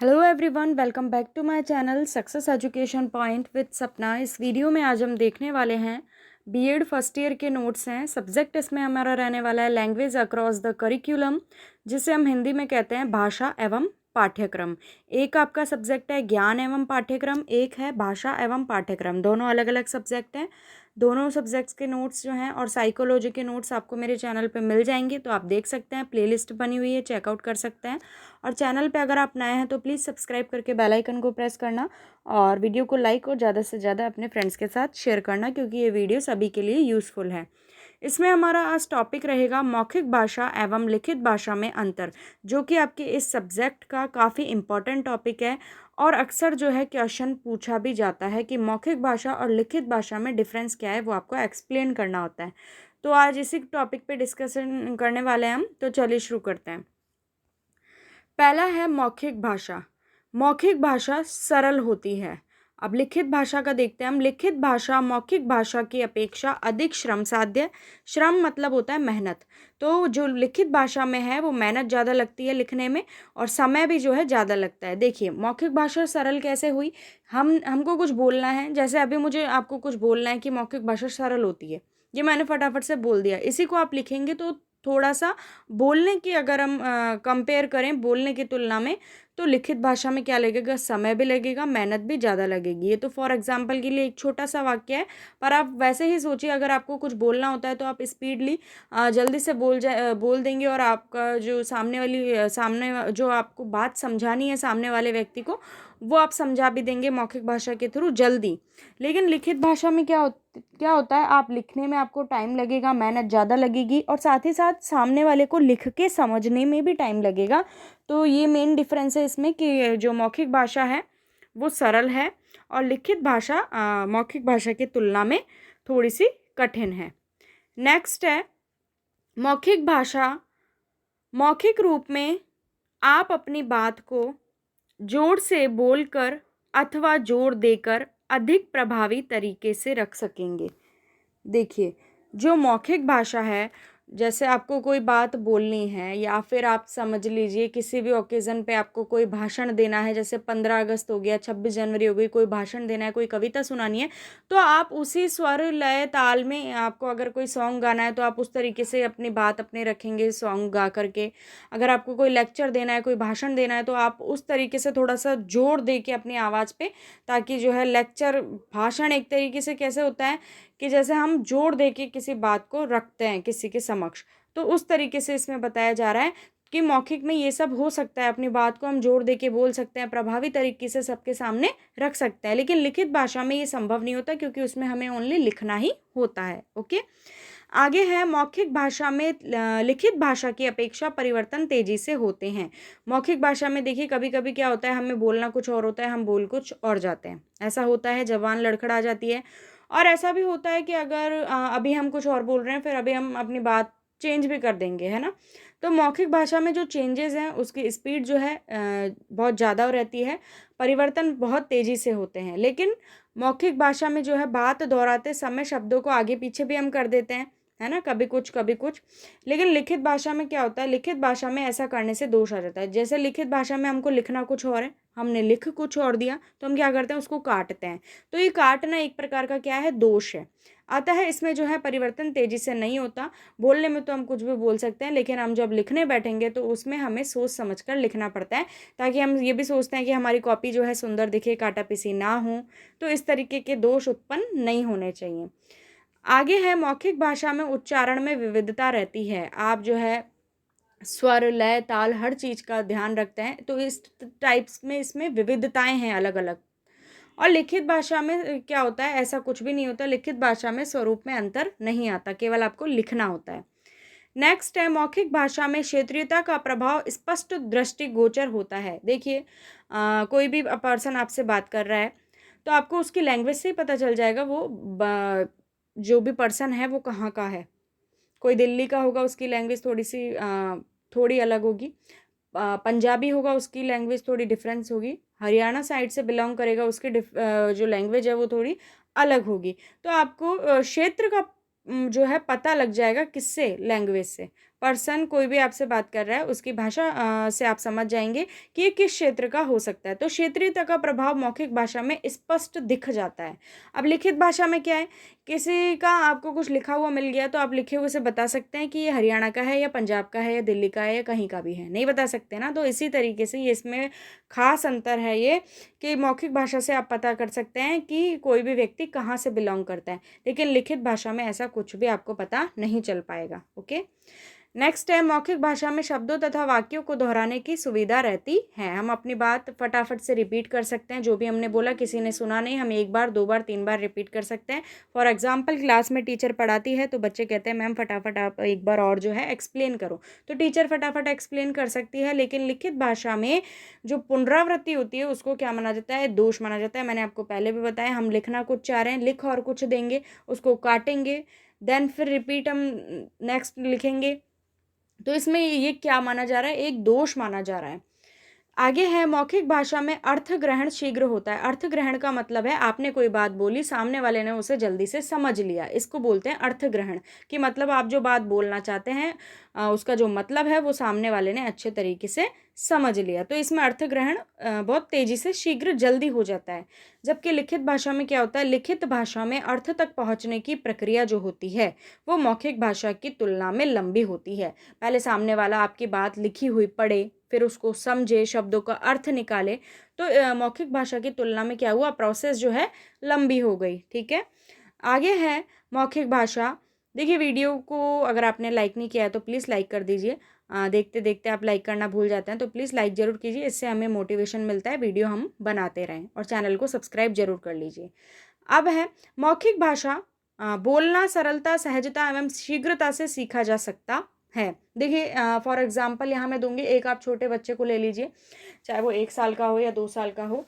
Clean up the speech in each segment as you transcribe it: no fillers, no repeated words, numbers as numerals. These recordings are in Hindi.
Hello everyone, welcome back to my channel success education point with Sapna. इस वीडियो में आज हम देखने वाले हैं बीएड फर्स्ट ईयर के नोट्स हैं। सब्जेक्ट इसमें हमारा रहने वाला है लैंग्वेज अक्रॉस द करिकुलम, जिसे हम हिंदी में कहते हैं भाषा एवं पाठ्यक्रम। एक आपका सब्जेक्ट है ज्ञान एवं पाठ्यक्रम, एक है भाषा एवं पाठ्यक्रम। दोनों अलग अलग सब्जेक्ट हैं। दोनों सब्जेक्ट्स के नोट्स जो हैं और साइकोलॉजी के नोट्स आपको मेरे चैनल पे मिल जाएंगे, तो आप देख सकते हैं। प्लेलिस्ट बनी हुई है, चेकआउट कर सकते हैं। और चैनल पे अगर आप नए हैं तो प्लीज़ सब्सक्राइब करके बेल आइकन को प्रेस करना और वीडियो को लाइक और ज़्यादा से ज़्यादा अपने फ्रेंड्स के साथ शेयर करना, क्योंकि ये वीडियो सभी के लिए यूज़फुल है। इसमें हमारा आज टॉपिक रहेगा मौखिक भाषा एवं लिखित भाषा में अंतर, जो कि आपके इस सब्जेक्ट का काफ़ी इम्पॉर्टेंट टॉपिक है। और अक्सर जो है क्वेश्चन पूछा भी जाता है कि मौखिक भाषा और लिखित भाषा में डिफरेंस क्या है, वो आपको एक्सप्लेन करना होता है। तो आज इसी टॉपिक पे डिस्कशन करने वाले हैं हम, तो चलिए शुरू करते हैं। पहला है मौखिक भाषा। मौखिक भाषा सरल होती है। अब लिखित भाषा का देखते हैं हम। लिखित भाषा मौखिक भाषा की अपेक्षा अधिक श्रम साध्य। श्रम मतलब होता है मेहनत। तो जो लिखित भाषा में है वो मेहनत ज़्यादा लगती है लिखने में, और समय भी जो है ज़्यादा लगता है। देखिए मौखिक भाषा सरल कैसे हुई। हमको कुछ बोलना है, जैसे अभी मुझे आपको कुछ बोलना है कि मौखिक भाषा सरल होती है, ये मैंने फटाफट से बोल दिया। इसी को आप लिखेंगे तो थोड़ा सा बोलने की अगर हम कंपेयर करें बोलने की तुलना में, तो लिखित भाषा में क्या लगेगा, समय भी लगेगा, मेहनत भी ज़्यादा लगेगी। ये तो फॉर एग्जांपल के लिए एक छोटा सा वाक्य है, पर आप वैसे ही सोचिए, अगर आपको कुछ बोलना होता है तो आप स्पीडली जल्दी से बोल देंगे, और आपका जो सामने जो आपको बात समझानी है सामने वाले व्यक्ति को, वो आप समझा भी देंगे मौखिक भाषा के थ्रू जल्दी। लेकिन लिखित भाषा में क्या होता है, आप लिखने में आपको टाइम लगेगा, मेहनत ज़्यादा लगेगी, और साथ ही साथ सामने वाले को लिख के समझने में भी टाइम लगेगा। तो ये मेन डिफरेंस है इसमें कि जो मौखिक भाषा है वो सरल है, और लिखित भाषा मौखिक भाषा की तुलना में थोड़ी सी कठिन है। नेक्स्ट है मौखिक भाषा। मौखिक रूप में आप अपनी बात को जोर से बोलकर अथवा जोर देकर अधिक प्रभावी तरीके से रख सकेंगे। देखिए जो मौखिक भाषा है, जैसे आपको कोई बात बोलनी है, या फिर आप समझ लीजिए किसी भी ओकेज़न पे आपको कोई भाषण देना है, जैसे 15 अगस्त हो गया, 26 जनवरी हो गई, कोई भाषण देना है, कोई कविता सुनानी है, तो आप उसी स्वर लय ताल में, आपको अगर कोई सॉन्ग गाना है तो आप उस तरीके से अपनी बात अपने रखेंगे सॉन्ग गा करके। अगर आपको कोई लेक्चर देना है, कोई भाषण देना है, तो आप उस तरीके से थोड़ा सा जोर दे के अपनी आवाज़ पे, ताकि जो है लेक्चर भाषण एक तरीके से कैसे होता है कि जैसे हम जोर दे के किसी बात को रखते हैं किसी के समक्ष, तो उस तरीके से इसमें बताया जा रहा है कि मौखिक में ये सब हो सकता है। अपनी बात को हम जोर दे के बोल सकते हैं, प्रभावी तरीके से सबके सामने रख सकते हैं। लेकिन लिखित भाषा में ये संभव नहीं होता, क्योंकि उसमें हमें ओनली लिखना ही होता है। ओके, आगे है मौखिक भाषा में लिखित भाषा की अपेक्षा परिवर्तन तेजी से होते हैं। मौखिक भाषा में देखिए कभी कभी क्या होता है, हमें बोलना कुछ और होता है, हम बोल कुछ और जाते हैं। ऐसा होता है, जबान लड़खड़ा जाती है। और ऐसा भी होता है कि अगर अभी हम कुछ और बोल रहे हैं, फिर अभी हम अपनी बात चेंज भी कर देंगे, है ना। तो मौखिक भाषा में जो चेंजेस हैं उसकी स्पीड जो है बहुत ज़्यादा रहती है, परिवर्तन बहुत तेज़ी से होते हैं। लेकिन मौखिक भाषा में जो है बात दोहराते समय शब्दों को आगे पीछे भी हम कर देते हैं, है ना, कभी कुछ कभी कुछ। लेकिन लिखित भाषा में क्या होता है, लिखित भाषा में ऐसा करने से दोष आ जाता है। जैसे लिखित भाषा में हमको लिखना कुछ और है, हमने लिख कुछ और दिया, तो हम क्या करते हैं, उसको काटते हैं। तो ये काटना एक प्रकार का क्या है, दोष है। आता है इसमें जो है परिवर्तन तेजी से नहीं होता। बोलने में तो हम कुछ भी बोल सकते हैं, लेकिन हम जब लिखने बैठेंगे तो उसमें हमें सोच समझ कर लिखना पड़ता है, ताकि हम ये भी सोचते हैं कि हमारी कॉपी जो है सुंदर दिखे, काटा पीसी ना हो। तो इस तरीके के दोष उत्पन्न नहीं होने चाहिए। आगे है मौखिक भाषा में उच्चारण में विविधता रहती है। आप जो है स्वर लय ताल हर चीज़ का ध्यान रखते हैं, तो इस टाइप्स में इसमें विविधताएं हैं अलग अलग। और लिखित भाषा में क्या होता है, ऐसा कुछ भी नहीं होता। लिखित भाषा में स्वरूप में अंतर नहीं आता, केवल आपको लिखना होता है। नेक्स्ट है मौखिक भाषा में क्षेत्रीयता का प्रभाव स्पष्ट दृष्टिगोचर होता है। देखिए कोई भी पर्सन आपसे बात कर रहा है, तो आपको उसकी लैंग्वेज से ही पता चल जाएगा वो जो भी पर्सन है वो कहाँ का है। कोई दिल्ली का होगा, उसकी लैंग्वेज थोड़ी सी थोड़ी अलग होगी। पंजाबी होगा, उसकी लैंग्वेज थोड़ी डिफरेंस होगी। हरियाणा साइड से बिलोंग करेगा, उसकी जो लैंग्वेज है वो थोड़ी अलग होगी। तो आपको क्षेत्र का जो है पता लग जाएगा, किससे, लैंग्वेज से। पर्सन कोई भी आपसे बात कर रहा है उसकी भाषा से आप समझ जाएंगे कि ये किस क्षेत्र का हो सकता है। तो क्षेत्रीयता का प्रभाव मौखिक भाषा में स्पष्ट दिख जाता है। अब लिखित भाषा में क्या है, किसी का आपको कुछ लिखा हुआ मिल गया तो आप लिखे हुए से बता सकते हैं कि ये हरियाणा का है या पंजाब का है या दिल्ली का है या कहीं का भी है, नहीं बता सकते ना। तो इसी तरीके से ये इसमें खास अंतर है ये कि मौखिक भाषा से आप पता कर सकते हैं कि कोई भी व्यक्ति कहाँ से बिलोंग करता है, लेकिन लिखित भाषा में ऐसा कुछ भी आपको पता नहीं चल पाएगा। ओके, नेक्स्ट है मौखिक भाषा में शब्दों तथा वाक्यों को दोहराने की सुविधा रहती है। हम अपनी बात फटाफट से रिपीट कर सकते हैं, जो भी हमने बोला किसी ने सुना नहीं, हम एक बार, दो बार, तीन बार रिपीट कर सकते हैं। फॉर एग्जाम्पल क्लास में टीचर पढ़ाती है तो बच्चे कहते हैं मैम फटाफट आप एक बार और जो है एक्सप्लेन करो, तो टीचर फटाफट एक्सप्लेन कर सकती है। लेकिन लिखित भाषा में जो पुनरावृत्ति होती है उसको क्या माना जाता है, दोष माना जाता है। मैंने आपको पहले भी बताया, हम लिखना कुछ चाह रहे हैं, लिख और कुछ देंगे, उसको काटेंगे, देन फिर रिपीट हम नेक्स्ट लिखेंगे, तो इसमें ये क्या माना जा रहा है, एक दोष माना जा रहा है। आगे है मौखिक भाषा में अर्थ ग्रहण शीघ्र होता है। अर्थ ग्रहण का मतलब है आपने कोई बात बोली, सामने वाले ने उसे जल्दी से समझ लिया, इसको बोलते हैं अर्थ ग्रहण। कि मतलब आप जो बात बोलना चाहते हैं उसका जो मतलब है वो सामने वाले ने अच्छे तरीके से समझ लिया, तो इसमें अर्थ ग्रहण बहुत तेजी से, शीघ्र, जल्दी हो जाता है। जबकि लिखित भाषा में क्या होता है, लिखित भाषा में अर्थ तक पहुंचने की प्रक्रिया जो होती है वो मौखिक भाषा की तुलना में लंबी होती है। पहले सामने वाला आपकी बात लिखी हुई पढ़े, फिर उसको समझे, शब्दों का अर्थ निकाले, तो मौखिक भाषा की तुलना में क्या हुआ, प्रोसेस जो है लंबी हो गई। ठीक है, आगे है मौखिक भाषा। देखिए वीडियो को अगर आपने लाइक नहीं किया है तो प्लीज़ लाइक कर दीजिए। देखते देखते आप लाइक करना भूल जाते हैं तो प्लीज़ लाइक ज़रूर कीजिए, इससे हमें मोटिवेशन मिलता है, वीडियो हम बनाते रहें। और चैनल को सब्सक्राइब जरूर कर लीजिए। अब है मौखिक भाषा बोलना सरलता, सहजता एवं शीघ्रता से सीखा जा सकता है। देखिए फॉर एग्जांपल यहाँ मैं दूंगी, एक आप छोटे बच्चे को ले लीजिए, चाहे वो 1 साल का हो या 2 साल का हो,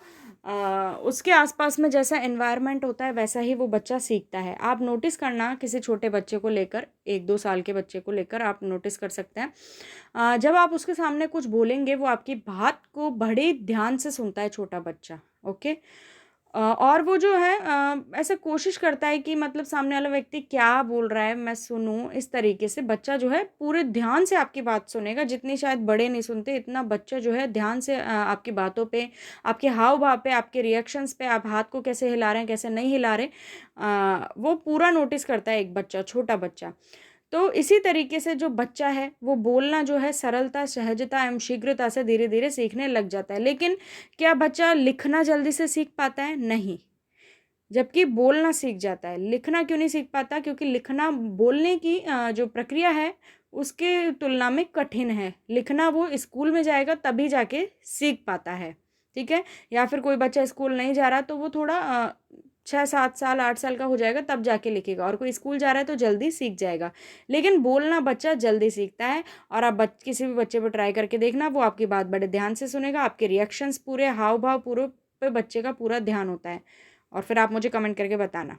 उसके आसपास में जैसा एनवायरनमेंट होता है वैसा ही वो बच्चा सीखता है। आप नोटिस करना, किसी छोटे बच्चे को लेकर, 1-2 साल के बच्चे को लेकर आप नोटिस कर सकते हैं, जब आप उसके सामने कुछ बोलेंगे वो आपकी बात को बड़े ध्यान से सुनता है छोटा बच्चा। ओके, और वो जो है ऐसा कोशिश करता है कि मतलब सामने वाला व्यक्ति क्या बोल रहा है मैं सुनूं, इस तरीके से बच्चा जो है पूरे ध्यान से आपकी बात सुनेगा। जितनी शायद बड़े नहीं सुनते, इतना बच्चा जो है ध्यान से आपकी बातों पे, आपके हाव भाव पे, आपके रिएक्शंस पे, आप हाथ को कैसे हिला रहे हैं कैसे नहीं हिला रहे, वो पूरा नोटिस करता है एक बच्चा, छोटा बच्चा। तो इसी तरीके से जो बच्चा है वो बोलना जो है सरलता, सहजता एवं शीघ्रता से धीरे धीरे सीखने लग जाता है। लेकिन क्या बच्चा लिखना जल्दी से सीख पाता है? नहीं, जबकि बोलना सीख जाता है। लिखना क्यों नहीं सीख पाता? क्योंकि लिखना बोलने की जो प्रक्रिया है उसके तुलना में कठिन है। लिखना वो स्कूल में जाएगा तभी जाके सीख पाता है। ठीक है, या फिर कोई बच्चा स्कूल नहीं जा रहा तो वो थोड़ा 6-7 साल 8 साल का हो जाएगा तब जाके लिखेगा, और कोई स्कूल जा रहा है तो जल्दी सीख जाएगा। लेकिन बोलना बच्चा जल्दी सीखता है। और आप किसी भी बच्चे पर ट्राई करके देखना, वो आपकी बात बड़े ध्यान से सुनेगा, आपके रिएक्शंस पूरे, हाव भाव पूरे पे बच्चे का पूरा ध्यान होता है। और फिर आप मुझे कमेंट करके बताना।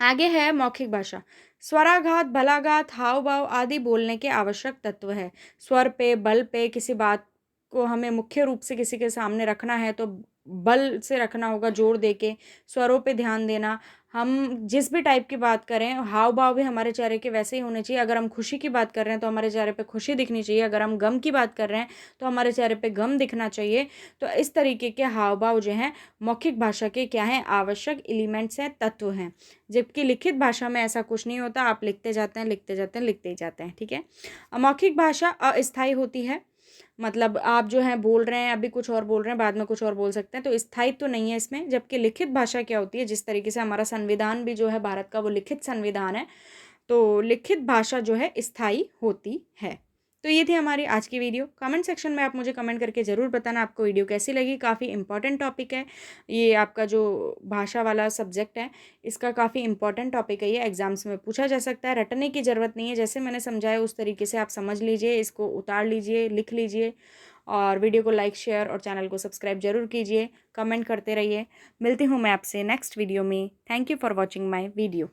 आगे है मौखिक भाषा। स्वराघात, बलाघात, हाव भाव आदि बोलने के आवश्यक तत्व है। स्वर पे, बल पे, किसी बात को हमें मुख्य रूप से किसी के सामने रखना है तो बल से रखना होगा, जोर दे के, स्वरों पे ध्यान देना। हम जिस भी टाइप की बात करें, हाव भाव भी हमारे चेहरे के वैसे ही होने चाहिए। अगर हम खुशी की बात कर रहे हैं तो हमारे चेहरे पे खुशी दिखनी चाहिए, अगर हम गम की बात कर रहे हैं तो हमारे चेहरे पे गम दिखना चाहिए। तो इस तरीके के हाव भाव जो हैं मौखिक भाषा के क्या हैं, आवश्यक एलिमेंट्स हैं, तत्व हैं। जबकि लिखित भाषा में ऐसा कुछ नहीं होता, आप लिखते जाते हैं, लिखते जाते हैं, लिखते ही जाते हैं। ठीक है, मौखिक भाषा अस्थायी होती है, मतलब आप जो है बोल रहे हैं, अभी कुछ और बोल रहे हैं, बाद में कुछ और बोल सकते हैं, तो स्थायित्व तो नहीं है इसमें। जबकि लिखित भाषा क्या होती है, जिस तरीके से हमारा संविधान भी जो है भारत का वो लिखित संविधान है, तो लिखित भाषा जो है स्थायी होती है। तो ये थी हमारी आज की वीडियो। कमेंट सेक्शन में आप मुझे कमेंट करके ज़रूर बताना आपको वीडियो कैसी लगी। काफ़ी इंपॉर्टेंट टॉपिक है ये, आपका जो भाषा वाला सब्जेक्ट है इसका काफ़ी इंपॉर्टेंट टॉपिक है ये, एग्जाम्स में पूछा जा सकता है। रटने की ज़रूरत नहीं है, जैसे मैंने समझाया उस तरीके से आप समझ लीजिए, इसको उतार लीजिए, लिख लीजिए। और वीडियो को लाइक, शेयर और चैनल को सब्सक्राइब जरूर कीजिए, कमेंट करते रहिए। मिलती हूँ मैं आपसे नेक्स्ट वीडियो में। Thank you for watching my video.